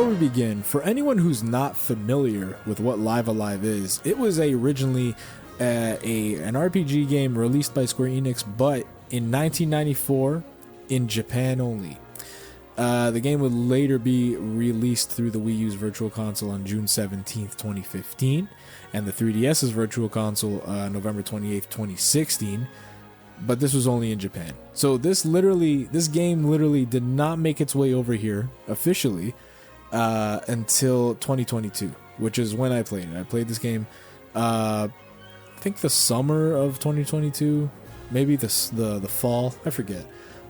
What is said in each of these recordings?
before we begin, for anyone who's not familiar with what Live Alive is, it was originally an RPG game released by Square Enix, but in 1994 in Japan only. The game would later be released through the Wii U's Virtual Console on June 17th, 2015, and the 3DS's Virtual Console November 28th, 2016. But this was only in Japan. So this game literally did not make its way over here officially until 2022, which is when I played it. I played this game, I think the summer of 2022, maybe the fall, I forget.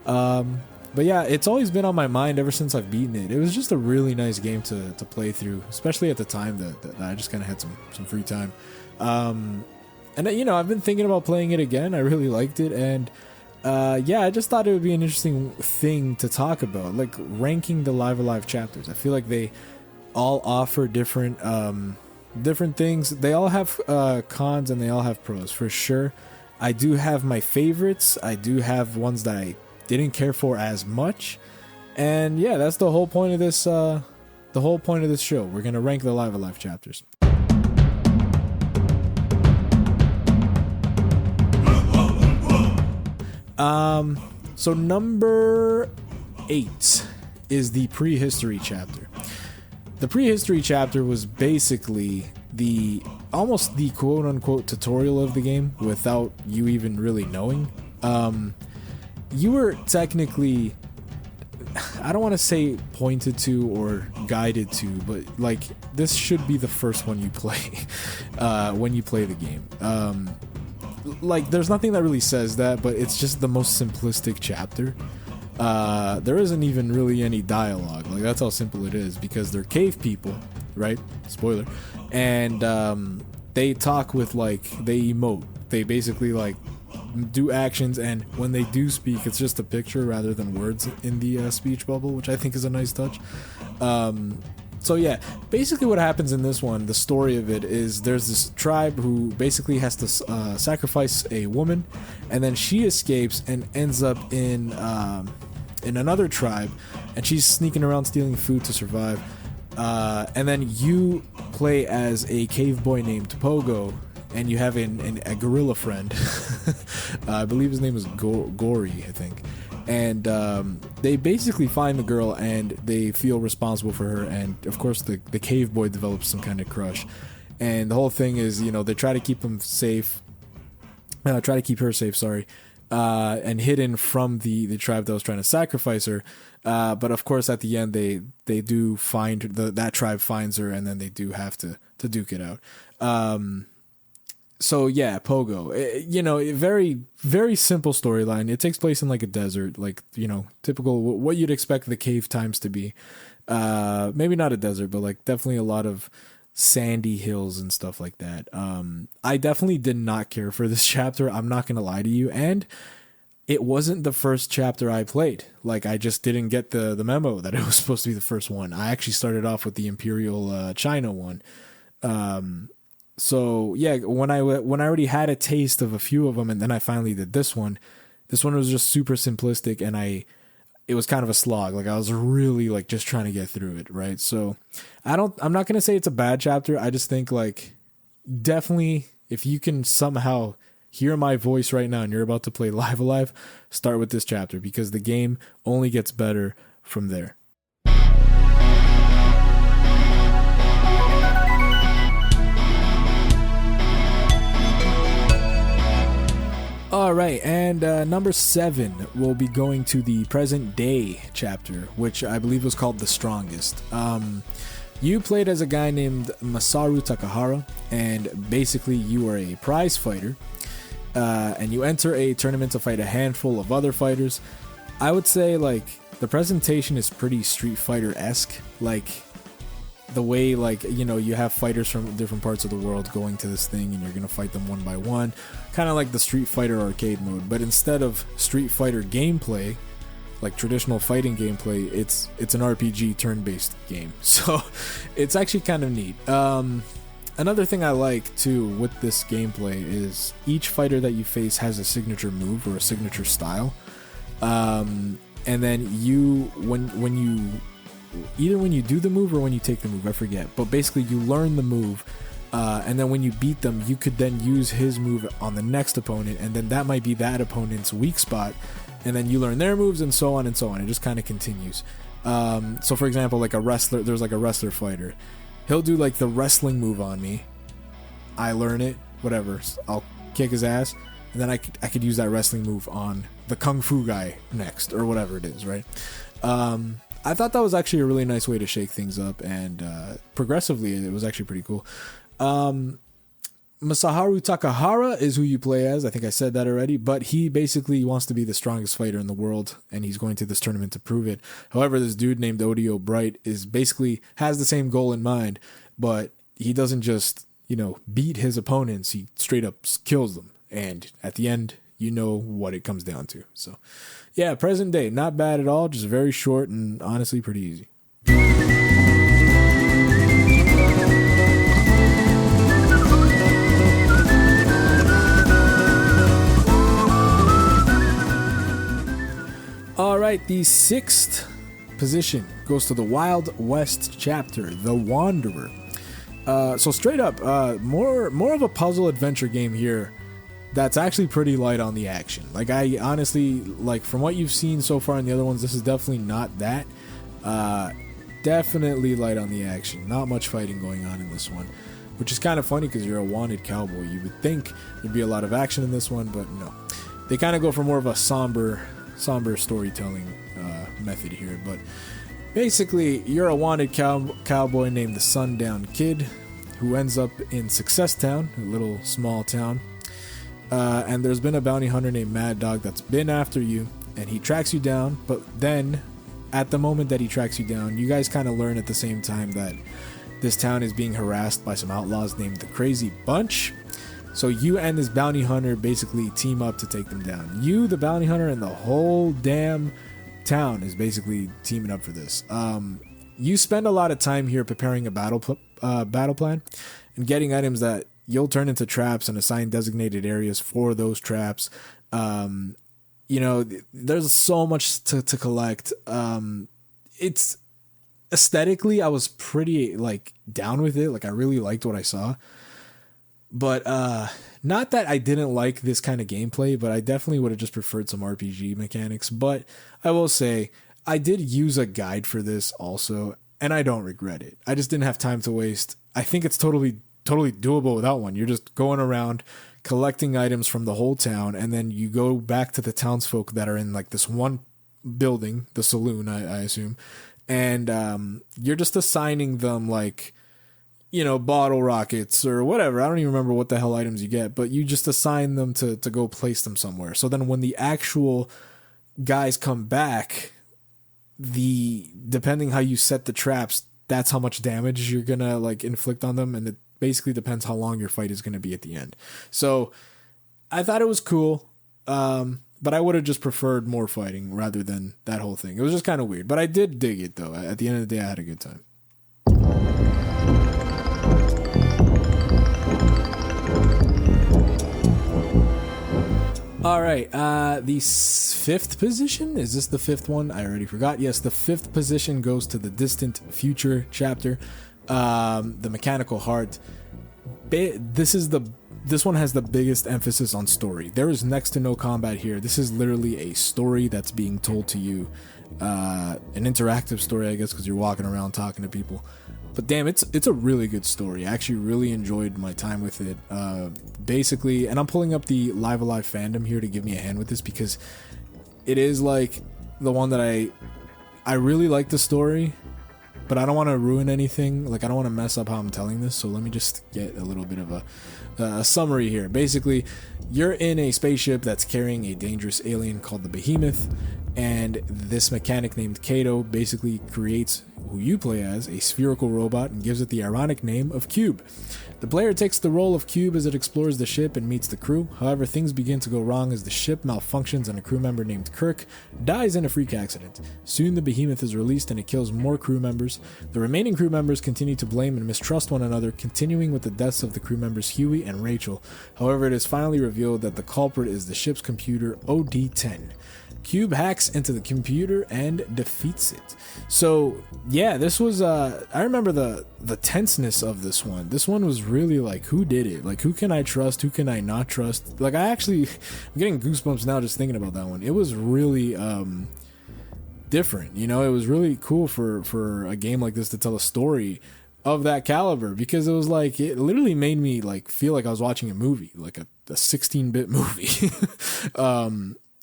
But yeah, it's always been on my mind ever since I've beaten it. It was just a really nice game to play through, especially at the time that I just kind of had some free time. And I've been thinking about playing it again. I really liked it, and I just thought it would be an interesting thing to talk about, like ranking the Live Alive chapters. I feel like they all offer different things. They all have cons and they all have pros for sure. I do have my favorites. I do have ones that I didn't care for as much, and yeah, that's the whole point of this. The whole point of this show. We're gonna rank the Live Alive chapters. So number 8 is the prehistory chapter. The prehistory chapter was basically almost the quote unquote tutorial of the game without you even really knowing. You were technically, I don't want to say pointed to or guided to, but like this should be the first one you play when you play the game. Like there's nothing that really says that, but it's just the most simplistic chapter. There isn't even really any dialogue. Like that's how simple it is, because they're cave people, right? Spoiler. And they talk with they emote. They basically do actions, and when they do speak, it's just a picture rather than words in the speech bubble, which I think is a nice touch. So yeah, basically what happens in this one, the story of it is there's this tribe who basically has to sacrifice a woman, and then she escapes and ends up in another tribe, and she's sneaking around stealing food to survive. And then you play as a cave boy named Pogo, and you have a gorilla friend. I believe his name is Gory, I think. And they basically find the girl and they feel responsible for her, and of course the cave boy develops some kind of crush, and the whole thing is they try to keep her safe, and hidden from the tribe that was trying to sacrifice her, but of course at the end they do find that tribe finds her, and then they do have to duke it out. So yeah, Pogo, very, very simple storyline. It takes place in a desert, typical what you'd expect the cave times to be. Maybe not a desert, but definitely a lot of sandy hills and stuff like that. I definitely did not care for this chapter. I'm not going to lie to you. And it wasn't the first chapter I played. I just didn't get the memo that it was supposed to be the first one. I actually started off with the Imperial China one. So yeah, when I already had a taste of a few of them, and then I finally did this one was just super simplistic, and it was kind of a slog. I was really just trying to get through it, right? So I'm not going to say it's a bad chapter. I just think definitely if you can somehow hear my voice right now and you're about to play Live Alive, start with this chapter, because the game only gets better from there. Alright, and number 7 will be going to the present day chapter, which I believe was called The Strongest. You played as a guy named Masaru Takahara, and basically you are a prize fighter, and you enter a tournament to fight a handful of other fighters. I would say the presentation is pretty Street Fighter-esque, the way you have fighters from different parts of the world going to this thing, and you're gonna fight them one by one, kind of like the Street Fighter arcade mode, but instead of Street Fighter gameplay, traditional fighting gameplay, it's an RPG turn-based game. So it's actually kind of neat. Another thing I like too with this gameplay is each fighter that you face has a signature move or a signature style, and then when you either when you do the move or when you take the move, I forget, but basically you learn the move, and then when you beat them, you could then use his move on the next opponent, and then that might be that opponent's weak spot, and then you learn their moves, and so on and so on. It just kind of continues. So for example, like a wrestler, there's like a wrestler fighter. He'll do like the wrestling move on me. I learn it, whatever. I'll kick his ass, and then I could use that wrestling move on the kung fu guy next, or whatever it is, right? I thought that was actually a really nice way to shake things up, and progressively, it was actually pretty cool. Masaharu Takahara is who you play as. I think I said that already, but he basically wants to be the strongest fighter in the world, and he's going to this tournament to prove it. However, this dude named Odio Bright is basically has the same goal in mind, but he doesn't just, beat his opponents. He straight up kills them, and at the end, you know what it comes down to. So, yeah, present day, not bad at all, just very short and honestly pretty easy. All right, the 6th position goes to the Wild West chapter, The Wanderer. So straight up, more of a puzzle adventure game here that's actually pretty light on the action. Like, I honestly, from what you've seen so far in the other ones, this is definitely not that. Definitely light on the action. Not much fighting going on in this one, which is kind of funny because you're a wanted cowboy. You would think there'd be a lot of action in this one, but no. They kind of go for more of a somber storytelling method here, but basically you're a wanted cowboy named the Sundown Kid who ends up in Success Town, a little small town, and there's been a bounty hunter named Mad Dog that's been after you, and he tracks you down, but then at the moment that he tracks you down, you guys kind of learn at the same time that this town is being harassed by some outlaws named the Crazy Bunch. So you and this bounty hunter basically team up to take them down. You, the bounty hunter, and the whole damn town is basically teaming up for this. You spend a lot of time here preparing a battle plan and getting items that you'll turn into traps and assign designated areas for those traps. There's so much to collect. It's aesthetically, I was pretty down with it. I really liked what I saw. But not that I didn't like this kind of gameplay, but I definitely would have just preferred some RPG mechanics. But I will say, I did use a guide for this also, and I don't regret it. I just didn't have time to waste. I think it's totally doable without one. You're just going around collecting items from the whole town, and then you go back to the townsfolk that are in this one building, the saloon, I assume, and you're just assigning them bottle rockets or whatever. I don't even remember what the hell items you get, but you just assign them to go place them somewhere. So then when the actual guys come back, depending how you set the traps, that's how much damage you're gonna inflict on them, and it basically depends how long your fight is gonna be at the end. So I thought it was cool, but I would have just preferred more fighting rather than that whole thing. It was just kind of weird, but I did dig it though. At the end of the day, I had a good time. All right, the 5th position, is this the 5th one? I already forgot. Yes, the 5th position goes to the Distant Future chapter, the Mechanical Heart. This one has the biggest emphasis on story. There is next to no combat here. This is literally a story that's being told to you, an interactive story, I guess, because you're walking around talking to people. But damn, it's a really good story. I actually really enjoyed my time with it. Basically, and I'm pulling up the Live Alive fandom here to give me a hand with this, because it is the one that I really like the story, but I don't want to ruin anything. I don't want to mess up how I'm telling this, so let me just get a little bit of a summary here. Basically, you're in a spaceship that's carrying a dangerous alien called the Behemoth, and this mechanic named Kato basically creates who you play as, a spherical robot, and gives it the ironic name of Cube. The player takes the role of Cube as it explores the ship and meets the crew. However, things begin to go wrong as the ship malfunctions and a crew member named Kirk dies in a freak accident. Soon the Behemoth is released and it kills more crew members. The remaining crew members continue to blame and mistrust one another, continuing with the deaths of the crew members Huey and Rachel. However, it is finally revealed that the culprit is the ship's computer OD-10. Cube hacks into the computer and defeats it. So yeah, this was I remember the tenseness of this one. This one was really like, who did it? Like, who can I trust? Who can I not trust? Like, I'm getting goosebumps now just thinking about that one. It was really different, you know. It was really cool for a game like this to tell a story of that caliber, because it was like, it literally made me like feel like I was watching a movie, like a 16-bit movie.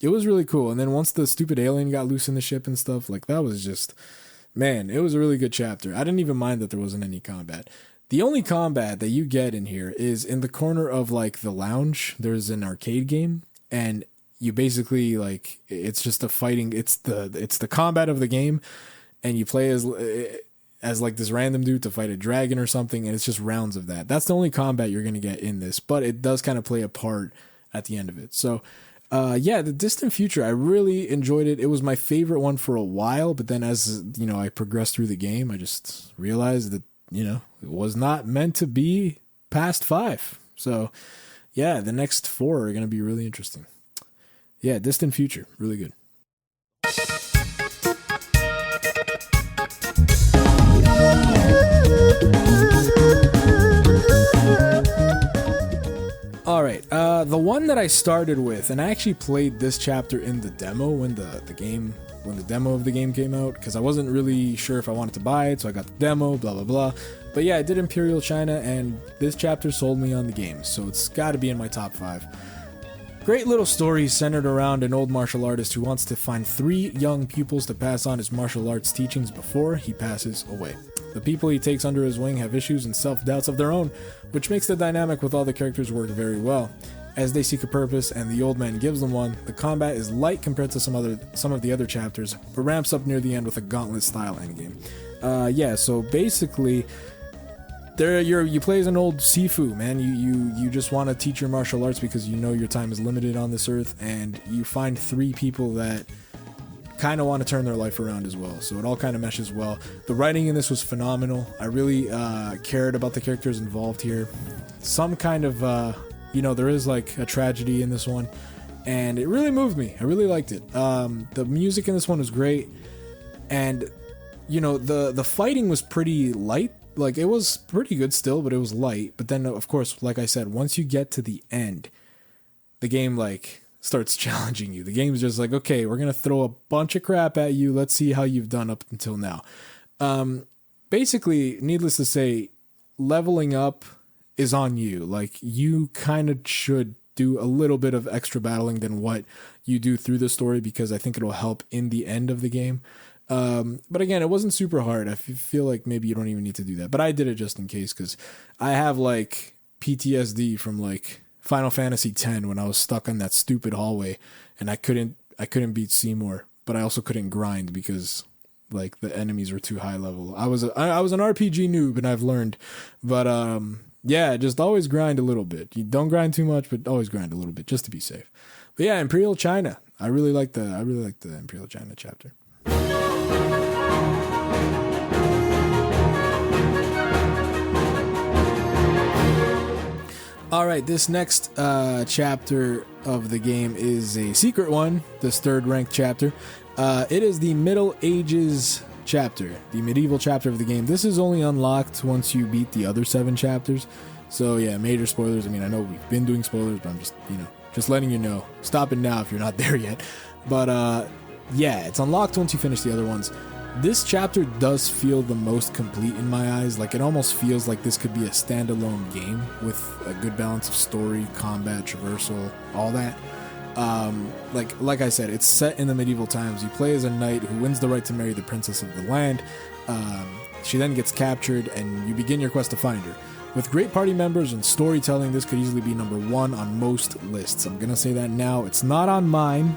It was really cool. And then once the stupid alien got loose in the ship and stuff, like, that was just, man, it was a really good chapter. I didn't even mind that there wasn't any combat. The only combat that you get in here is in the corner of like the lounge. There's an arcade game, and you basically, like, it's just a fighting, it's the combat of the game, and you play as like this random dude to fight a dragon or something, and it's just rounds of that. That's the only combat you're going to get in this, but it does kind of play a part at the end of it. So yeah, the Distant Future, I really enjoyed it. It was my favorite one for a while, but then as, you know, I progressed through the game, I just realized that, you know, it was not meant to be past 5. So yeah, the next 4 are going to be really interesting. Yeah, Distant Future, really good. All right, the one that I started with, and I actually played this chapter in the demo when the demo of the game came out, because I wasn't really sure if I wanted to buy it, so I got the demo, blah blah blah. But yeah, I did Imperial China, and this chapter sold me on the game, so it's got to be in my top 5. Great little story centered around an old martial artist who wants to find 3 young pupils to pass on his martial arts teachings before he passes away. The people he takes under his wing have issues and self-doubts of their own, which makes the dynamic with all the characters work very well. As they seek a purpose and the old man gives them one, the combat is light compared to some of the other chapters, but ramps up near the end with a gauntlet-style endgame. Yeah, so basically, you play as an old Sifu, man. You just want to teach your martial arts because you know your time is limited on this earth, and you find 3 people that kind of want to turn their life around as well. So it all kind of meshes well. The writing in this was phenomenal. I really cared about the characters involved here. Some kind of, there is like a tragedy in this one, and it really moved me. I really liked it. The music in this one was great, and the fighting was pretty light. Like, it was pretty good still, but it was light. But then, of course, like I said, once you get to the end, the game starts challenging you. The game's just like, okay, we're gonna throw a bunch of crap at you. Let's see how you've done up until now. Basically, needless to say, leveling up is on you. Like, you kind of should do a little bit of extra battling than what you do through the story, because I think it'll help in the end of the game. But again, it wasn't super hard. I feel like maybe you don't even need to do that, but I did it just in case, because I have like PTSD from like Final Fantasy X when I was stuck on that stupid hallway and I couldn't beat Seymour, but I also couldn't grind because like the enemies were too high level. I was an RPG noob, and I've learned, but yeah, just always grind a little bit. You don't grind too much, but always grind a little bit just to be safe. But yeah, Imperial China. I really like the Imperial China chapter. All right, this next chapter of the game is a secret one, this 3rd ranked chapter. It is the Middle Ages chapter, the medieval chapter of the game. This is only unlocked once you beat the other 7 chapters. So yeah, major spoilers. I mean, I know we've been doing spoilers, but I'm just letting you know. Stop it now if you're not there yet. But yeah, it's unlocked once you finish the other ones. This chapter does feel the most complete in my eyes. Like, it almost feels like this could be a standalone game with a good balance of story, combat, traversal, all that. Like I said, it's set in the medieval times. You play as a knight who wins the right to marry the princess of the land. She then gets captured, and you begin your quest to find her. With great party members and storytelling, this could easily be number 1 on most lists. I'm gonna say that now. It's not on mine,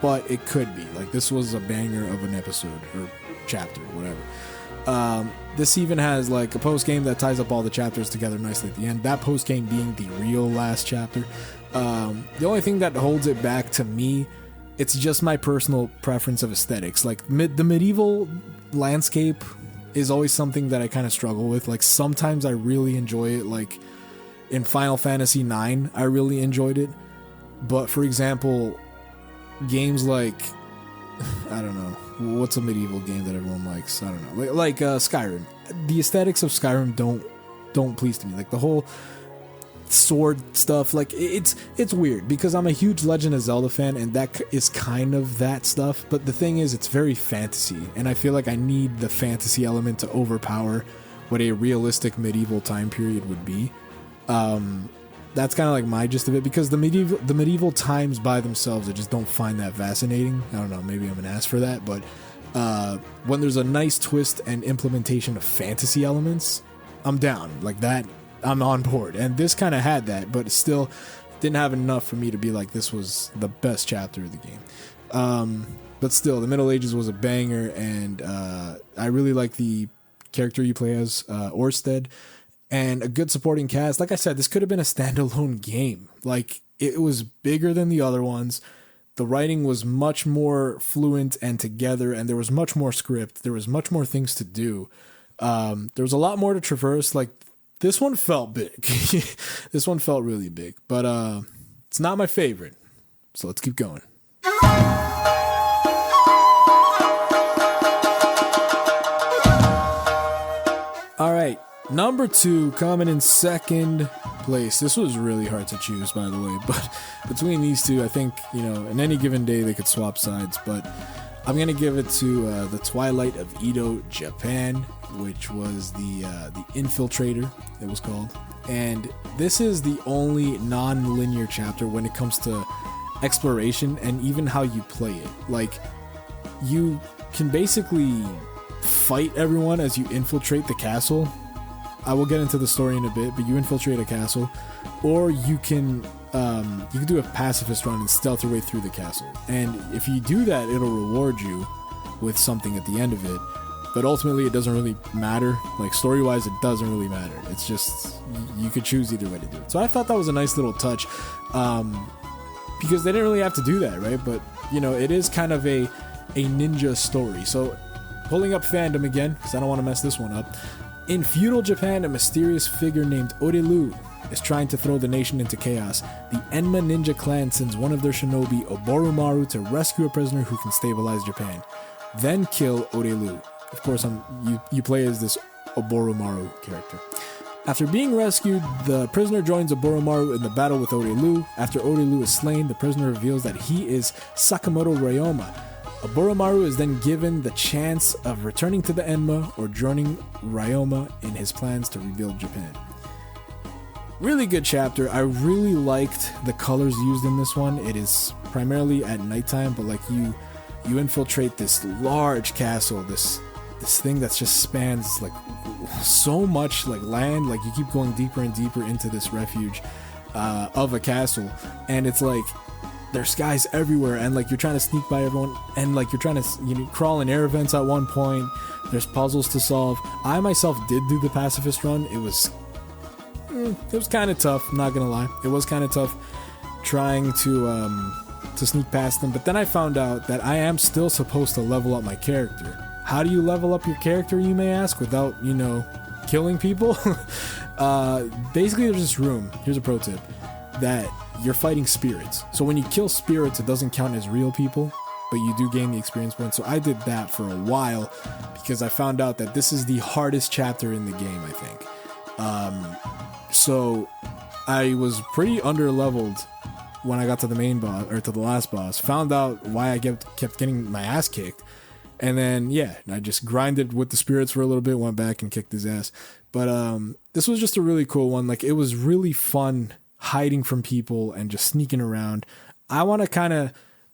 but it could be. Like, this was a banger of an episode, or chapter, whatever. This even has like a post game that ties up all the chapters together nicely at the end, that post game being the real last chapter. The only thing that holds it back to me, it's just my personal preference of aesthetics. Like, the medieval landscape is always something that I kind of struggle with. Like, sometimes I really enjoy it. Like in Final Fantasy IX, I really enjoyed it, but for example, games like I don't know, what's a medieval game that everyone likes? I don't know, like Skyrim. The aesthetics of Skyrim don't please to me. Like the whole sword stuff, like it's weird because I'm a huge Legend of Zelda fan, and that is kind of that stuff. But the thing is, it's very fantasy, and I feel like I need the fantasy element to overpower what a realistic medieval time period would be. That's kind of like my gist of it, because the medieval times by themselves, I just don't find that fascinating. I don't know, maybe I'm an ass for that, but when there's a nice twist and implementation of fantasy elements, I'm down. Like that, I'm on board. And this kind of had that, but it still didn't have enough for me to be like, this was the best chapter of the game. But still, the Middle Ages was a banger, and I really like the character you play as, Orsted. And a good supporting cast. Like I said, this could have been a standalone game. Like, it was bigger than the other ones. The writing was much more fluent and together, and there was much more script. There was much more things to do. There was a lot more to traverse. Like, this one felt big. This one felt really big. But it's not my favorite. So let's keep going. All right. Number 2, coming in second place. This was really hard to choose, by the way, but between these two, I think, in any given day they could swap sides, but I'm going to give it to the Twilight of Edo, Japan, which was the Infiltrator, it was called. And this is the only non-linear chapter when it comes to exploration and even how you play it. Like, you can basically fight everyone as you infiltrate the castle. I will get into the story in a bit, but you infiltrate a castle, or you can do a pacifist run and stealth your way through the castle. And if you do that, it'll reward you with something at the end of it. But ultimately, it doesn't really matter. Like, story-wise, it doesn't really matter. It's just, you could choose either way to do it. So I thought that was a nice little touch, because they didn't really have to do that, right? But, it is kind of a ninja story. So, pulling up fandom again, because I don't want to mess this one up. In feudal Japan, a mysterious figure named Orelu is trying to throw the nation into chaos. The Enma ninja clan sends one of their shinobi, Oboromaru, to rescue a prisoner who can stabilize Japan, then kill Orelu. Of course, you play as this Oboromaru character. After being rescued, the prisoner joins Oboromaru in the battle with Orelu. After Orelu is slain, the prisoner reveals that he is Sakamoto Ryoma. Oboromaru is then given the chance of returning to the Enma or joining Ryoma in his plans to rebuild Japan. Really good chapter. I really liked the colors used in this one. It is primarily at nighttime, but like you infiltrate this large castle, this thing that just spans like so much like land. Like, you keep going deeper and deeper into this refuge of a castle, and it's like there's guys everywhere, and like you're trying to sneak by everyone, and like you're trying to crawl in air vents at one point. There's puzzles to solve. I myself did do the pacifist run. It was kind of tough, I'm not gonna lie. It was kind of tough trying to sneak past them, but then I found out that I am still supposed to level up my character. How do you level up your character, you may ask, without killing people? Basically, there's this room, here's a pro tip, that you're fighting spirits. So when you kill spirits, it doesn't count as real people, but you do gain the experience points. So I did that for a while because I found out that this is the hardest chapter in the game, I think. So I was pretty under-leveled when I got to the main boss, or to the last boss. Found out why I kept getting my ass kicked. And then, I just grinded with the spirits for a little bit, went back and kicked his ass. But this was just a really cool one. Like, it was really fun hiding from people and just sneaking around.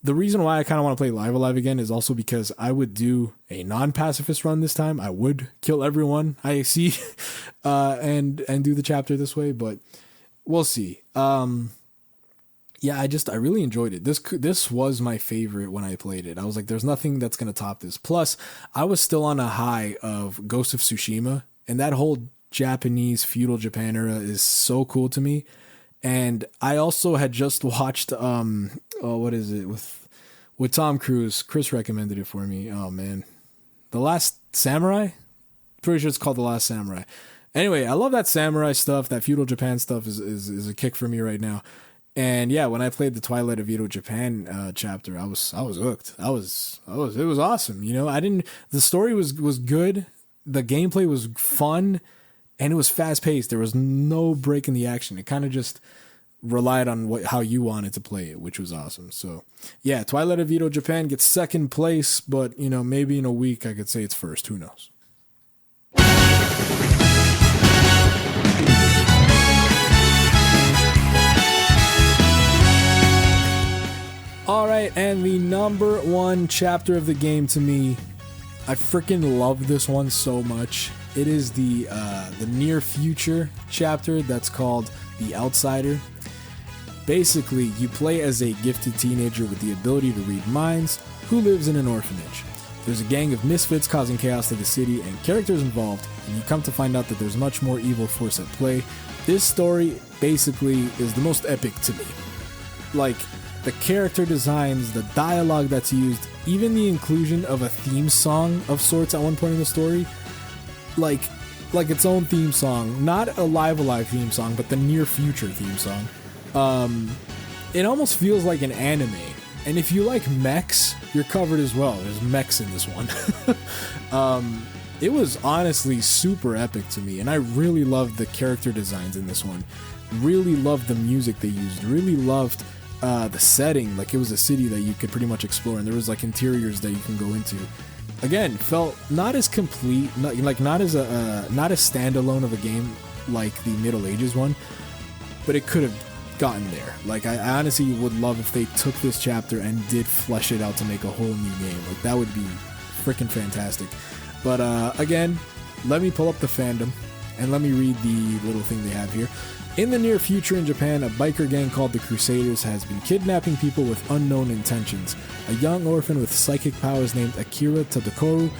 The reason why I kind of want to play Live Alive again is also because I would do a non-pacifist run this time. I would kill everyone I see and do the chapter this way, but we'll see. I really enjoyed it. This was my favorite when I played it. I was like, there's nothing that's going to top this. Plus, I was still on a high of Ghost of Tsushima, and that whole Japanese feudal Japan era is so cool to me. And I also had just watched, what is it, with Tom Cruise. Chris recommended it for me. Oh, man. The Last Samurai? Pretty sure it's called The Last Samurai. Anyway, I love that samurai stuff. That feudal Japan stuff is a kick for me right now. And yeah, when I played the Twilight of Edo Japan chapter, I was hooked. It was awesome. You know, the story was good. The gameplay was fun, and it was fast paced. There was no break in the action. It kind of just relied on how you wanted to play it, which was awesome. So yeah, Twilight of Edo Japan gets second place, but you know, maybe in a week I could say it's first. Who knows? All right, and the number one chapter of the game to me, I freaking love this one so much. It is the near future chapter that's called The Outsider. Basically, you play as a gifted teenager with the ability to read minds who lives in an orphanage. There's a gang of misfits causing chaos to the city and characters involved, and you come to find out that there's much more evil force at play. This story basically is the most epic to me. Like, the character designs, the dialogue that's used, even the inclusion of a theme song of sorts at one point in the story, like its own theme song, not a Live Alive theme song, but the near future theme song. It almost feels like an anime. And if you like mechs, you're covered as well. There's mechs in this one. It was honestly super epic to me, and I really loved the character designs in this one. Really loved the music they used. Really loved the setting. Like, it was a city that you could pretty much explore, and there was like interiors that you can go into. Again, felt not as complete, not as standalone of a game like the Middle Ages one, but it could have gotten there. Like, I honestly would love if they took this chapter and did flesh it out to make a whole new game. Like, that would be freaking fantastic. But again, let me pull up the fandom and let me read the little thing they have here. In the near future in Japan, a biker gang called the Crusaders has been kidnapping people with unknown intentions. A young orphan with psychic powers named Akira Tadokoro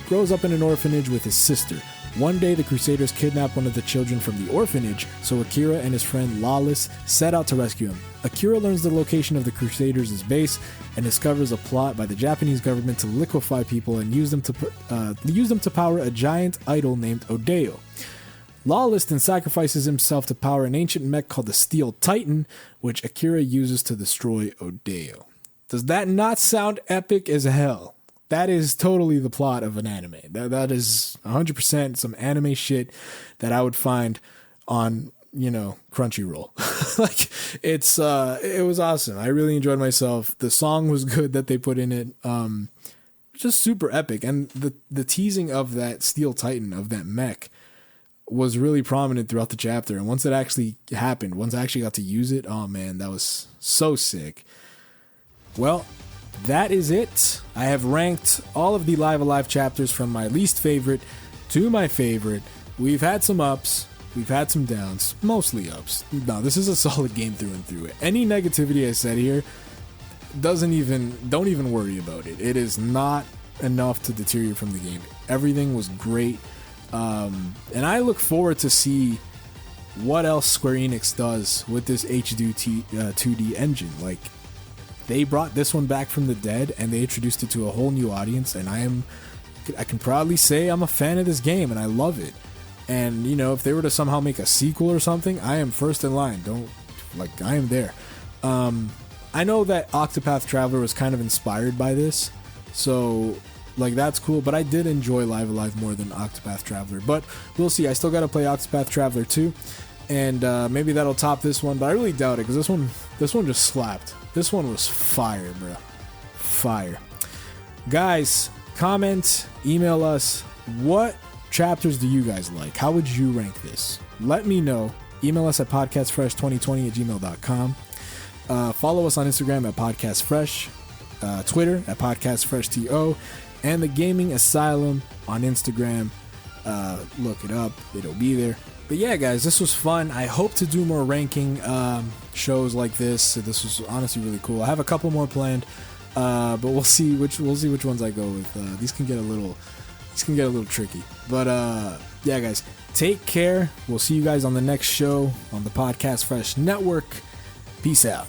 grows up in an orphanage with his sister. One day, the Crusaders kidnap one of the children from the orphanage, so Akira and his friend Lawless set out to rescue him. Akira learns the location of the Crusaders' base and discovers a plot by the Japanese government to liquefy people and use them to power a giant idol named Odeo. Lawless then sacrifices himself to power an ancient mech called the Steel Titan, which Akira uses to destroy Odeo. Does that not sound epic as hell? That is totally the plot of an anime. That is 100% some anime shit that I would find on, you know, Crunchyroll. Like, it was awesome. I really enjoyed myself. The song was good that they put in it. Just super epic. And the teasing of that Steel Titan, of that mech, was really prominent throughout the chapter. And once it actually happened, once I actually got to use it, oh man, that was so sick. Well, that is it. I have ranked all of the Live Alive chapters from my least favorite to my favorite. We've had some ups, we've had some downs, mostly ups. No, this is a solid game through and through. Any negativity I said here, don't even worry about it. It is not enough to deter you from the game. Everything was great. And I look forward to see what else Square Enix does with this HD 2D engine. Like, they brought this one back from the dead and they introduced it to a whole new audience, and I can proudly say I'm a fan of this game and I love it. And, you know, if they were to somehow make a sequel or something, I am first in line. I am there. I know that Octopath Traveler was kind of inspired by this, so like, that's cool, but I did enjoy Live Alive more than Octopath Traveler. But we'll see. I still got to play Octopath Traveler 2, and maybe that'll top this one, but I really doubt it, because this one just slapped. This one was fire, bro. Fire. Guys, comment, email us. What chapters do you guys like? How would you rank this? Let me know. Email us at podcastfresh2020@gmail.com. Follow us on Instagram at podcastfresh, Twitter at podcastfreshto, and the Gaming Asylum on Instagram. Look it up, it'll be there. But yeah, guys, this was fun. I hope to do more ranking shows like this. This was honestly really cool. I have a couple more planned, but we'll see which ones I go with. These can get a little tricky. But yeah, guys, take care. We'll see you guys on the next show on the Podcast Fresh Network. Peace out.